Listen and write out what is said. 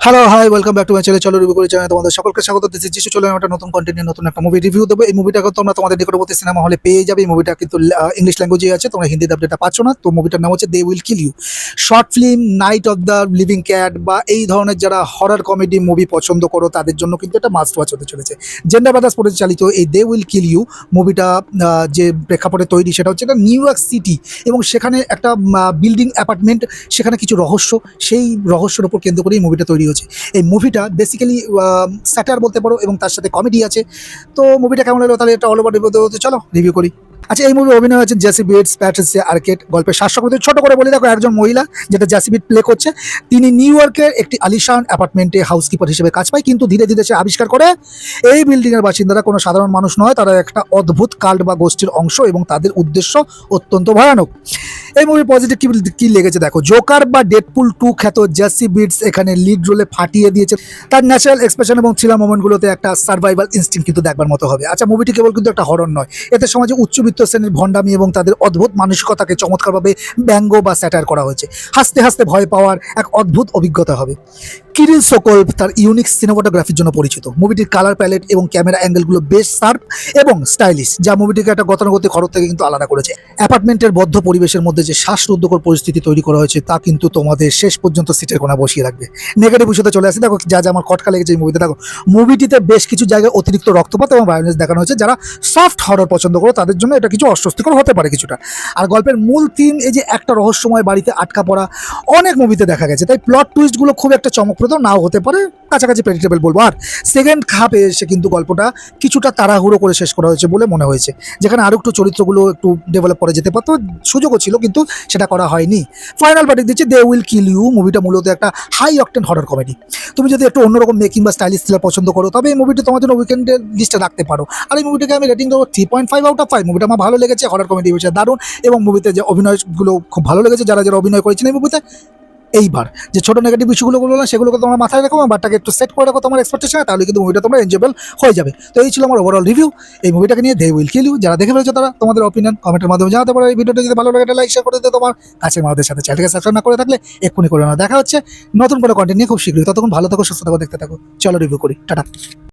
Hello hi welcome back to my channel. চলো review করে চ্যানেলে তোমাদের সকলকে স্বাগত দিচ্ছি। যিশু চলে একটা নতুন কন্টেন্ট নিয়ে নতুন একটা মুভি রিভিউ দেবো। এই মুভিটাকে তোমরা তোমাদের নিকটবর্তী সিনেমা হলে পেয়ে যাবে। এই মুভিটা কিন্তু ইংলিশ ল্যাঙ্গুয়েজে আছে, তোমরা হিন্দি আপডেটটা পাচ্ছ না। তো মুভিটার নাম হচ্ছে they will kill you. Short film, night of the living cat বা এই ধরনের যারা হরর কমেডি মুভি পছন্দ করো তাদের জন্য কিন্তু এটা মাস্ট ওয়াচ হতে চলেছে। জেন্ডার ব্রাদার্স পরিচালিত এই দে উইল কিল ইউ মুভিটা যে প্রেক্ষাপটে তৈরি সেটা হচ্ছে এটা নিউ ইয়র্ক সিটি, এবং সেখানে একটা বিল্ডিং অ্যাপার্টমেন্ট, সেখানে কিছু রহস্য, সেই রহস্যের উপর কেন্দ্র করে এই মুভিটা তৈরি হয়েছে। এই মুভিটা বেসিক্যালি স্যাটার বলতে পারো এবং তার সাথে কমেডি আছে। তো মুভিটা কেমন লাগলো তাহলে এটা অল ওভার রিভিউ দেবো, চলো রিভিউ করি। আচ্ছা, এই মুভি অভিনয় হচ্ছে জেসি বিটস, প্যাট্রিসিয়া আর্কেট। গল্পের শাসকদের ছোট করে বলে দেখো, একজন মহিলা যেটা জেসি বিট প্লে করছে, তিনি নিউ ইয়র্কের একটি আলিশান অ্যাপার্টমেন্টে হাউসকিপার হিসেবে কাজ পায়, কিন্তু ধীরে ধীরে সে আবিষ্কার করে এই বিল্ডিংয়ের বাসিন্দারা কোনো সাধারণ মানুষ নয়, তারা একটা অদ্ভুত কাল্ট বা গোষ্ঠীর অংশ এবং তাদের উদ্দেশ্য অত্যন্ত ভয়ানক। এই মুভি পজিটিভ কি লেগেছে দেখো, জোকার বা ডেডপুল 2 খ্যাত জেসি বিটস এখানে লিড রোলে ফাটিয়ে দিয়েছে। তার ন্যাচারাল এক্সপ্রেশন এবং থ্রিলার মোমেন্টগুলোতে একটা সার্ভাইভাল ইনস্টিংক্ট কিন্তু দেখবার মতো হবে। আচ্ছা, মুভিটি কেবল কিন্তু একটা হরর নয়, এতে সমাজে উচ্চবিত্ত শ্রেণীর ভণ্ডামি এবং তাদের অদ্ভুত মানসিকতাকে চমৎকারভাবে ব্যঙ্গ বা স্যাটার করা হয়েছে। হাসতে হাসতে ভয় পাওয়ার এক অদ্ভুত অভিজ্ঞতা হবে। কিরিল সোকোলভ তার ইউনিক সিনেমাটোগ্রাফির জন্য পরিচিত। মুভিটির কালার প্যালেট এবং ক্যামেরা অ্যাঙ্গেলগুলো বেশ শার্প এবং স্টাইলিশ, যা মুভিটিকে একটা গতানুগতিক হরর থেকে কিন্তু আলাদা করেছে। অ্যাপার্টমেন্টের বদ্ধ পরিবেশের মধ্যে যে শ্বাসরুদ্ধকর পরিস্থিতি তৈরি করা হয়েছে তা কিন্তু তোমাদের শেষ পর্যন্ত সিটের কোণা বসিয়ে রাখবে। নেগেটিভ ইস্যুতে চলে আসে দেখো, যা যা আমার খটকা লেগেছে এই মুভিতে দেখো, মুভিটিতে বেশ কিছু জায়গায় অতিরিক্ত রক্তপাত এবং ভায়োলেন্স দেখানো হয়েছে। যারা সফট হরর পছন্দ করো তাদের জন্য এটা কিছু অস্বস্তিকর হতে পারে কিছুটা। আর গল্পের মূল থিম এই যে একটা রহস্যময় বাড়িতে আটকা পড়া, অনেক মুভিতে দেখা গেছে, তাই প্লট টুইস্টগুলো খুব একটা চমকপ্রদ নাও হতে পারে, কাছাকাছি প্রেডিক্টেবল বলবো। আর সেকেন্ড হাফে এসে কিন্তু গল্পটা কিছুটা তাড়াহুড়ো করে শেষ করা হয়েছে বলে মনে হয়েছে, যেখানে আরও একটু চরিত্রগুলো একটু ডেভেলপ করা যেতে পারতো, সুযোগও ছিল কিন্তু সেটা করা হয়নি। ফাইনাল ভার্ডিক্ট দিচ্ছে দে উইল কিল ইউ। মুভিটা মূলত একটা হাই অকটেন হরর কমেডি। তুমি যদি একটু অন্যরকম মেকিং বা স্টাইলিশ থ্রিলার পছন্দ করো তবে এই মুভিটি তোমার জন্য উইকেন্ডের লিস্টে রাখতে পারো। আর এই মুভিটাকে আমি রেটিং দেবো 3.5 আউট অফ 5। মুভিটা আমার ভালো লেগেছে, হরর কমেডি হয়েছে দারুণ, এবং মুভিতে যে অভিনয়গুলো খুব ভালো লেগেছে, যারা যারা অভিনয় করেছেন এই মুভিতে। এইবার যে ছোটো নেগেটিভ ইস্যুগুলো বললাম সেগুলোকে তোমরা মাথায় রাখো, বাটটাকে একটু সেট করে রাখো তোমার এক্সপেকটেশনে, তাহলে কিন্তু মুভিটা তোমরা এনজয়েবল হয়ে যাবে। তো এই ছিল আমার ওভারঅল রিভিউ এই মুভিটাকে নিয়ে, দে উইল কিল ইউ। যারা দেখে ফেলেছো তারা তোমাদের অপিনিয়ন কমেন্টের মাধ্যমে জানাতে পারো। এই ভিডিওটা যদি ভালো লাগে একটা লাইক শেয়ার করে দিতে, তোমার কাছের মানুষদের সাথে চ্যানেলকে সাবস্ক্রাইব না করে থাকলে এক্ষুনি করে না। দেখা হচ্ছে নতুন কোনো কন্টেন্ট নিয়ে খুব শীঘ্রই। ততক্ষণ ভালো থাকো, সুস্থ থাকো, দেখতে থাকো। চলো রিভিউ করি, টাটা।